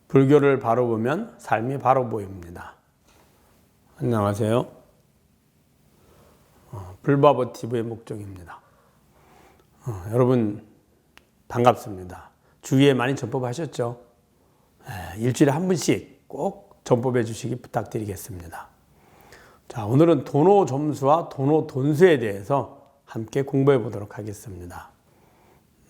불교를 바로 보면 삶이 바로 보입니다. 안녕하세요. 불바보 TV의 목종입니다. 여러분 반갑습니다. 주위에 많이 전법하셨죠? 일주일에 한 번씩 꼭 전법해 주시기 부탁드리겠습니다. 자, 오늘은 도노점수와 도노돈수에 대해서 함께 공부해 보도록 하겠습니다.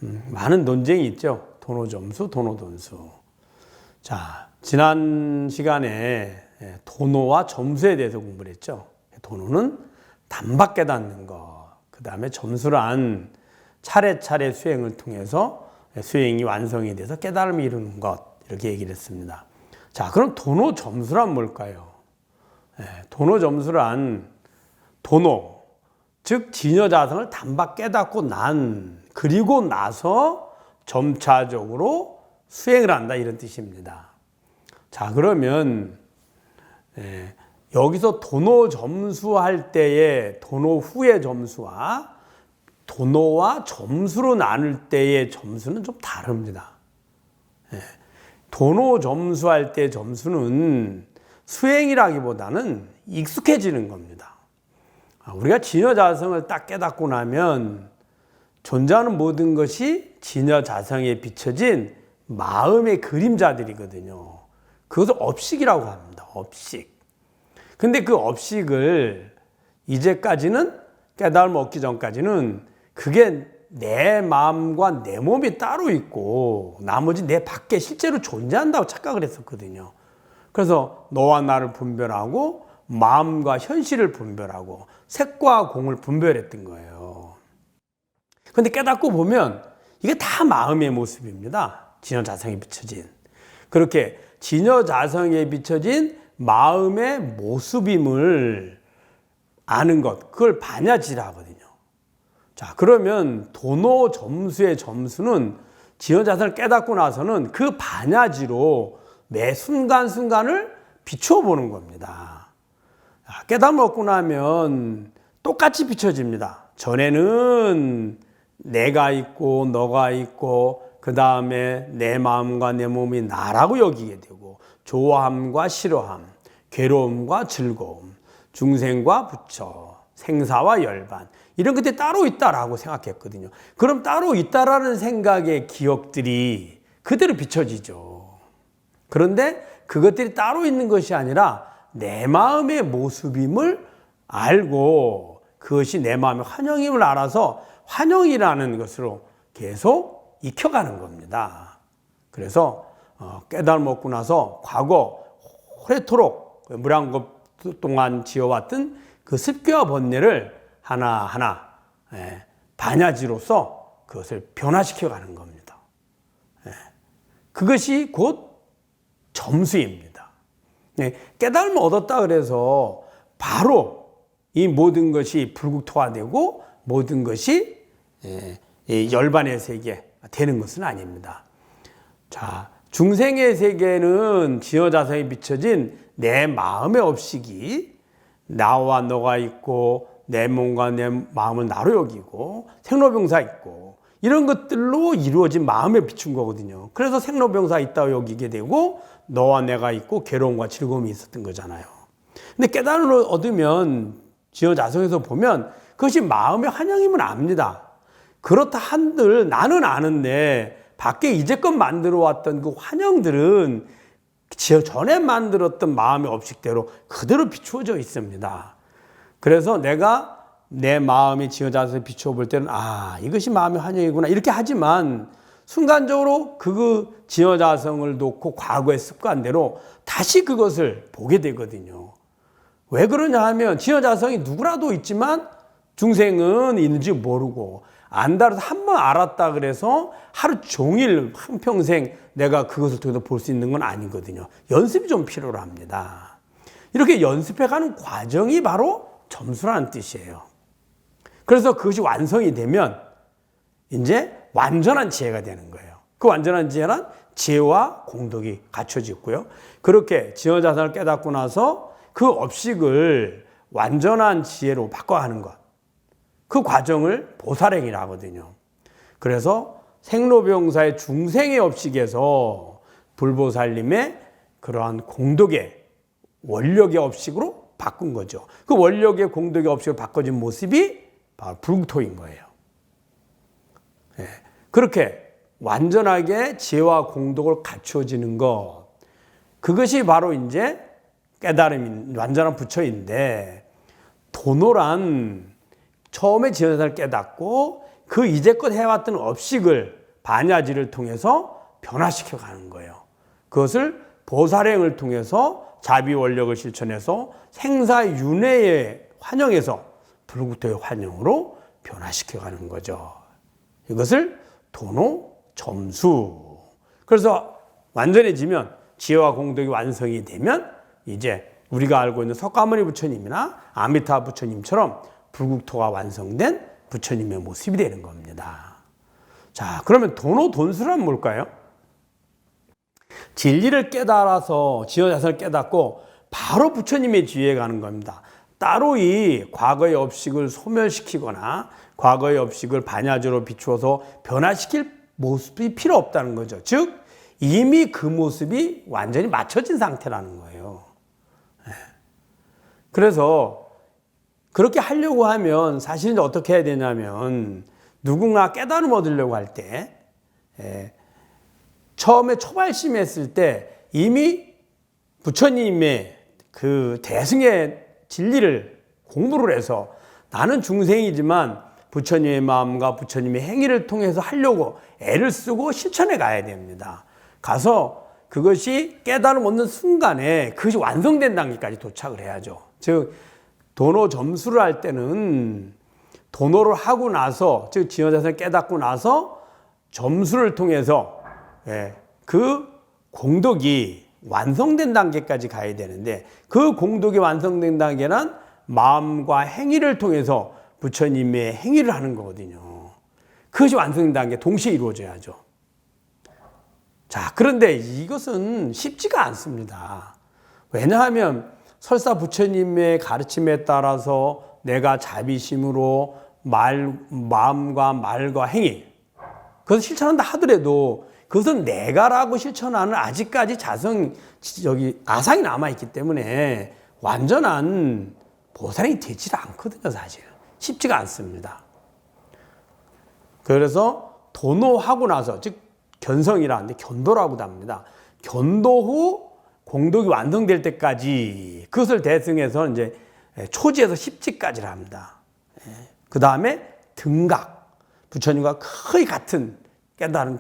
많은 논쟁이 있죠. 도노점수, 도노돈수. 자, 지난 시간에 도노와 점수에 대해서 공부를 했죠. 도노는 단박 깨닫는 것, 그 다음에 점수란 차례차례 수행을 통해서 수행이 완성이 돼서 깨달음이 이루는 것, 이렇게 얘기를 했습니다. 자, 그럼 도노 점수란 뭘까요? 도노 점수란 도노, 즉 진여자성을 단박 깨닫고 그리고 나서 점차적으로 수행을 한다, 이런 뜻입니다. 자, 그러면 여기서 도노 점수할 때의 도노 후의 점수와 도노와 점수로 나눌 때의 점수는 좀 다릅니다. 도노 점수할 때 점수는 수행이라기보다는 익숙해지는 겁니다. 우리가 진여자성을 딱 깨닫고 나면 존재하는 모든 것이 진여자성에 비춰진 마음의 그림자들이거든요. 그것을 업식이라고 합니다. 업식. 근데 그 업식을 이제까지는 깨달음 얻기 전까지는 그게 내 마음과 내 몸이 따로 있고 나머지 내 밖에 실제로 존재한다고 착각을 했었거든요. 그래서 너와 나를 분별하고 마음과 현실을 분별하고 색과 공을 분별했던 거예요. 근데 깨닫고 보면 이게 다 마음의 모습입니다. 진여자성에 비춰진. 그렇게 진여자성에 비춰진 마음의 모습임을 아는 것, 그걸 반야지라 하거든요. 자, 그러면 도노점수의 점수는 진여자성을 깨닫고 나서는 그 반야지로 매 순간순간을 비추어 보는 겁니다. 깨달음 얻고 나면 똑같이 비춰집니다. 전에는 내가 있고 너가 있고 그 다음에 내 마음과 내 몸이 나라고 여기게 되고 좋아함과 싫어함, 괴로움과 즐거움, 중생과 부처, 생사와 열반, 이런 것들이 따로 있다라고 생각했거든요. 그럼 따로 있다라는 생각의 기억들이 그대로 비춰지죠. 그런데 그것들이 따로 있는 것이 아니라 내 마음의 모습임을 알고 그것이 내 마음의 환영임을 알아서 환영이라는 것으로 계속 익혀가는 겁니다. 그래서 깨달음 얻고 나서 과거 오래도록 무량겁 동안 지어왔던 그 습기와 번뇌를 하나하나 반야지로서 그것을 변화시켜가는 겁니다. 그것이 곧 점수입니다. 깨달음을 얻었다 그래서 바로 이 모든 것이 불국토화되고 모든 것이 열반의 세계 되는 것은 아닙니다. 자, 중생의 세계는 진여자성에 비춰진 내 마음의 업식이 나와 너가 있고 내 몸과 내 마음을 나로 여기고 생로병사 있고 이런 것들로 이루어진 마음에 비춘 거거든요. 그래서 생로병사 있다고 여기게 되고 너와 내가 있고 괴로움과 즐거움이 있었던 거잖아요. 근데 깨달음을 얻으면 진여자성에서 보면 그것이 마음의 환영임을 압니다. 그렇다 한들 나는 아는데 밖에 이제껏 만들어 왔던 그 환영들은 전에 만들었던 마음의 업식대로 그대로 비추어져 있습니다. 그래서 내가 내 마음이 진여자성에 비추어 볼 때는 이것이 마음의 환영이구나 이렇게 하지만 순간적으로 그 진여자성을 놓고 과거의 습관대로 다시 그것을 보게 되거든요. 왜 그러냐 하면 진여자성이 누구라도 있지만 중생은 있는지 모르고 안다라도 한 번 알았다 그래서 하루 종일 한평생 내가 그것을 통해서 볼 수 있는 건 아니거든요. 연습이 좀 필요로 합니다. 이렇게 연습해가는 과정이 바로 점수라는 뜻이에요. 그래서 그것이 완성이 되면 이제 완전한 지혜가 되는 거예요. 그 완전한 지혜란 지혜와 공덕이 갖춰져 있고요. 그렇게 진여자성을 깨닫고 나서 그 업식을 완전한 지혜로 바꿔가는 것, 그 과정을 보살행이라 하거든요. 그래서 생로병사의 중생의 업식에서 불보살님의 그러한 공덕의 원력의 업식으로 바꾼 거죠. 그 원력의 공덕의 업식으로 바꿔진 모습이 바로 불국토인 거예요. 예. 그렇게 완전하게 지혜와 공덕을 갖추어지는 것, 그것이 바로 이제 깨달음인 완전한 부처인데, 도노란 처음에 지혜자를 깨닫고 그 이제껏 해왔던 업식을 반야지를 통해서 변화시켜 가는 거예요. 그것을 보살행을 통해서 자비원력을 실천해서 생사윤회에 환영해서 불국토의 환영으로 변화시켜 가는 거죠. 이것을 도노점수. 그래서 완전해지면 지혜와 공덕이 완성이 되면 이제 우리가 알고 있는 석가모니 부처님이나 아미타 부처님처럼 불국토가 완성된 부처님의 모습이 되는 겁니다. 자, 그러면 도노돈수란 뭘까요? 진리를 깨달아서 지혜자선을 깨닫고 바로 부처님의 뒤에 가는 겁니다. 따로 이 과거의 업식을 소멸시키거나 과거의 업식을 반야조로 비추어서 변화시킬 모습이 필요 없다는 거죠. 즉 이미 그 모습이 완전히 맞춰진 상태라는 거예요. 그래서 그렇게 하려고 하면 사실은 어떻게 해야 되냐면, 누군가 깨달음 얻으려고 할 때 처음에 초발심했을 때 이미 부처님의 그 대승의 진리를 공부를 해서 나는 중생이지만 부처님의 마음과 부처님의 행위를 통해서 하려고 애를 쓰고 실천해 가야 됩니다. 가서 그것이 깨달음 얻는 순간에 그것이 완성된 단계까지 도착을 해야죠. 즉 도노 점수를 할 때는 도노를 하고 나서, 즉 지혜자선을 깨닫고 나서 점수를 통해서 그 공덕이 완성된 단계까지 가야 되는데, 그 공덕이 완성된 단계는 마음과 행위를 통해서 부처님의 행위를 하는 거거든요. 그것이 완성된 단계 동시에 이루어져야죠. 자, 그런데 이것은 쉽지가 않습니다. 왜냐하면 설사 부처님의 가르침에 따라서 내가 자비심으로 마음과 말과 행위, 그것을 실천한다 하더라도 그것은 내가라고 실천하는 아직까지 아상이 남아있기 때문에 완전한 보살이 되지 않거든요, 사실. 쉽지가 않습니다. 그래서 도노하고 나서, 즉 견성이라는데 견도라고도 합니다. 견도 후 공덕이 완성될 때까지 그것을 대승해서 이제 초지에서 십지까지를 합니다. 그 다음에 등각, 부처님과 거의 같은 깨달은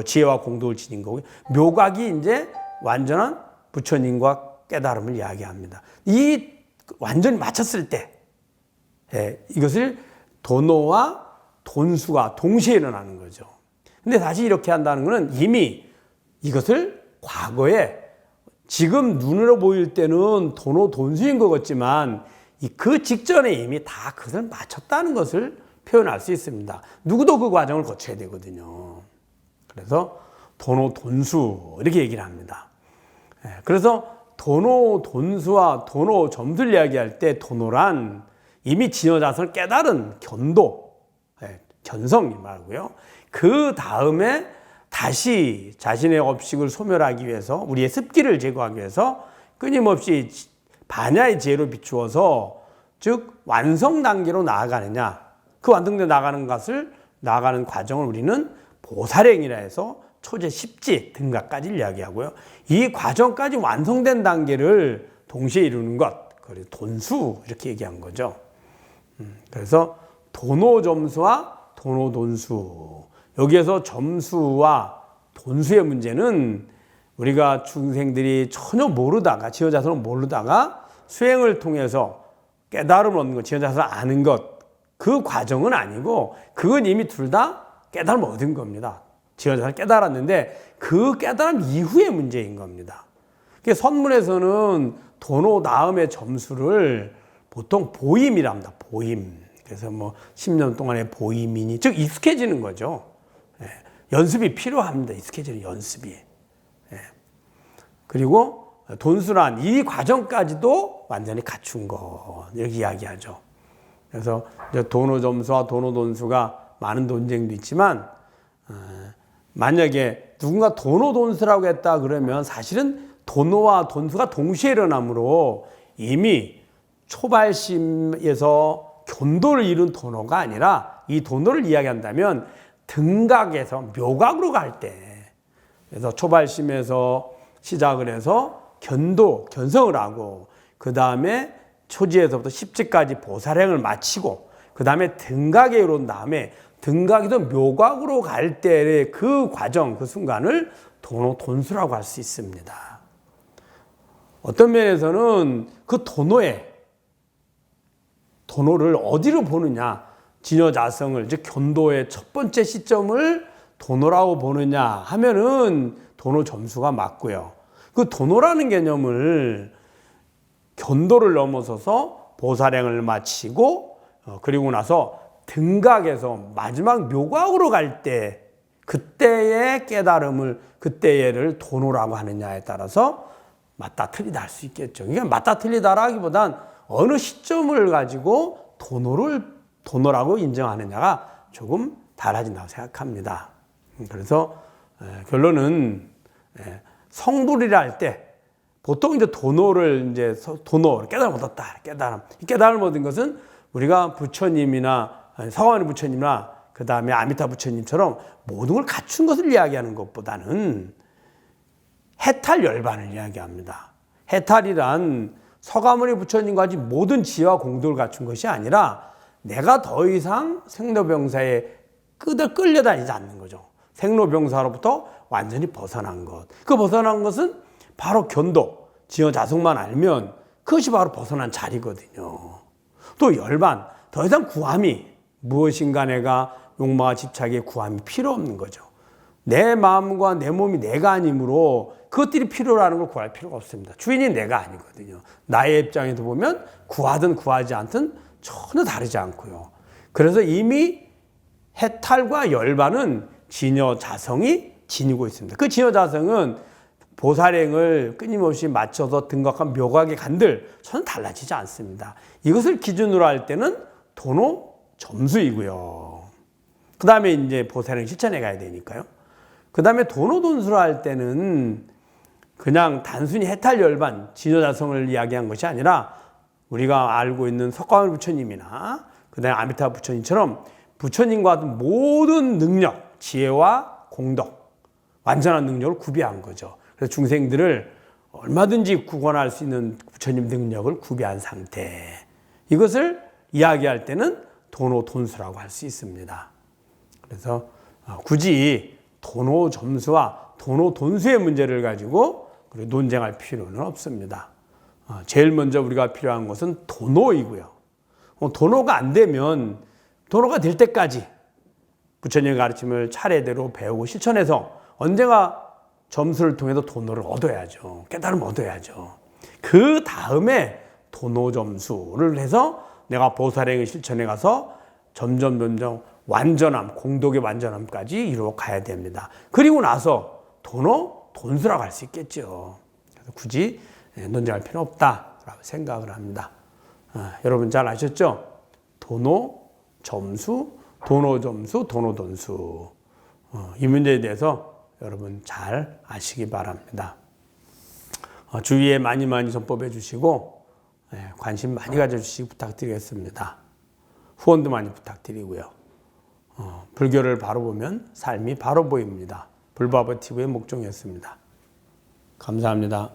지혜와 공덕을 지닌 거고요. 묘각이 이제 완전한 부처님과 깨달음을 이야기합니다. 이 완전히 맞췄을 때 이것을 도노와 돈수가 동시에 일어나는 거죠. 근데 다시 이렇게 한다는 것은 이미 이것을 과거에, 지금 눈으로 보일 때는 도노 돈수인 것 같지만 그 직전에 이미 다 그것을 마쳤다는 것을 표현할 수 있습니다. 누구도 그 과정을 거쳐야 되거든요. 그래서 도노 돈수 이렇게 얘기를 합니다. 그래서 도노 돈수와 도노 점수를 이야기할 때 도노란 이미 지혜자선을 깨달은 견도, 견성이 말고요. 그 다음에 다시 자신의 업식을 소멸하기 위해서, 우리의 습기를 제거하기 위해서 끊임없이 반야의 지혜로 비추어서, 즉 완성 단계로 나아가느냐, 그 완성돼 나가는 과정을 우리는 보살행이라 해서 초제 십지 등각까지 이야기하고요. 이 과정까지 완성된 단계를 동시에 이루는 것, 그래서 돈수 이렇게 얘기한 거죠. 그래서 도노점수와 도노돈수, 여기에서 점수와 돈수의 문제는 우리가 중생들이 전혀 모르다가, 지혜자선을 모르다가 수행을 통해서 깨달음을 얻는 것, 지혜자선을 아는 것, 그 과정은 아니고 그건 이미 둘 다 깨달음을 얻은 겁니다. 지혜자선을 깨달았는데 그 깨달음 이후의 문제인 겁니다. 선문에서는 도노 다음의 점수를 보통 보임이라 합니다. 보임. 그래서 10년 동안의 보임이니, 즉 익숙해지는 거죠. 연습이 필요합니다. 익숙해지는 연습이. 그리고 돈수란 이 과정까지도 완전히 갖춘 것, 이렇게 이야기하죠. 그래서 도노점수와 도노돈수가 많은 논쟁도 있지만 만약에 누군가 도노돈수라고 했다 그러면 사실은 도노와 돈수가 동시에 일어나므로 이미 초발심에서 견도를 이룬 도노가 아니라 이 도노를 이야기한다면 등각에서 묘각으로 갈 때, 그래서 초발심에서 시작을 해서 견성을 하고 그 다음에 초지에서부터 십지까지 보살행을 마치고 그 다음에 등각에 이른 다음에 등각에서 묘각으로 갈 때의 그 과정, 그 순간을 도노돈수라고 할 수 있습니다. 어떤 면에서는 그 도노를 어디로 보느냐, 진여자성을, 즉 견도의 첫 번째 시점을 도노라고 보느냐 하면은 도노 점수가 맞고요. 그 도노라는 개념을 견도를 넘어서서 보살행을 마치고 그리고 나서 등각에서 마지막 묘각으로 갈 때 그때의 깨달음을, 그때를 도노라고 하느냐에 따라서 맞다 틀리다 할 수 있겠죠. 그러니까 맞다 틀리다라기보단 어느 시점을 가지고 도노라고 인정하느냐가 조금 달라진다고 생각합니다. 그래서 결론은 성불이라 할 때 보통 이제 도노를 깨달음 얻었다. 깨달음 얻은 것은 우리가 부처님이나 서가모니 부처님이나 그 다음에 아미타 부처님처럼 모든 걸 갖춘 것을 이야기하는 것보다는 해탈 열반을 이야기합니다. 해탈이란 서가모니 부처님과 같이 모든 지혜와 공덕을 갖춘 것이 아니라 내가 더 이상 생로병사에 끌려다니지 않는 거죠. 생로병사로부터 완전히 벗어난 것. 그 벗어난 것은 바로 견도, 진여자성만 알면 그것이 바로 벗어난 자리거든요. 또 열반, 더 이상 구함이 무엇인가 내가 욕망과 집착에 구함이 필요 없는 거죠. 내 마음과 내 몸이 내가 아니므로 그것들이 필요라는 걸 구할 필요가 없습니다. 주인이 내가 아니거든요. 나의 입장에서 보면 구하든 구하지 않든 전혀 다르지 않고요. 그래서 이미 해탈과 열반은 진여자성이 지니고 있습니다. 그 진여자성은 보살행을 끊임없이 맞춰서 등각한 묘각의 간들 전혀 달라지지 않습니다. 이것을 기준으로 할 때는 도노 점수이고요. 그 다음에 이제 보살행 실천해 가야 되니까요. 그 다음에 도노돈수로 할 때는 그냥 단순히 해탈 열반, 진여자성을 이야기한 것이 아니라 우리가 알고 있는 석가모니 부처님이나 그 다음에 아미타 부처님처럼 부처님과 같은 모든 능력, 지혜와 공덕, 완전한 능력을 구비한 거죠. 그래서 중생들을 얼마든지 구원할 수 있는 부처님 능력을 구비한 상태. 이것을 이야기할 때는 도노돈수라고 할 수 있습니다. 그래서 굳이 도노 점수와 도노 돈수의 문제를 가지고 논쟁할 필요는 없습니다. 제일 먼저 우리가 필요한 것은 도노이고요. 도노가 안 되면 도노가 될 때까지 부처님의 가르침을 차례대로 배우고 실천해서 언젠가 점수를 통해서 도노를 얻어야죠. 깨달음을 얻어야죠. 그 다음에 도노 점수를 해서 내가 보살행을 실천해 가서 점점 완전함, 공덕의 완전함까지 이루어 가야 됩니다. 그리고 나서 도노, 돈수라고 할 수 있겠죠. 그래서 굳이 논쟁할 필요 없다라고 생각을 합니다. 여러분 잘 아셨죠? 도노, 점수, 도노 점수, 도노 돈수. 이 문제에 대해서 여러분 잘 아시기 바랍니다. 주위에 많이 전법해 주시고 관심 많이 가져주시기 부탁드리겠습니다. 후원도 많이 부탁드리고요. 불교를 바로 보면 삶이 바로 보입니다. 불바보 TV의 목종이었습니다. 감사합니다.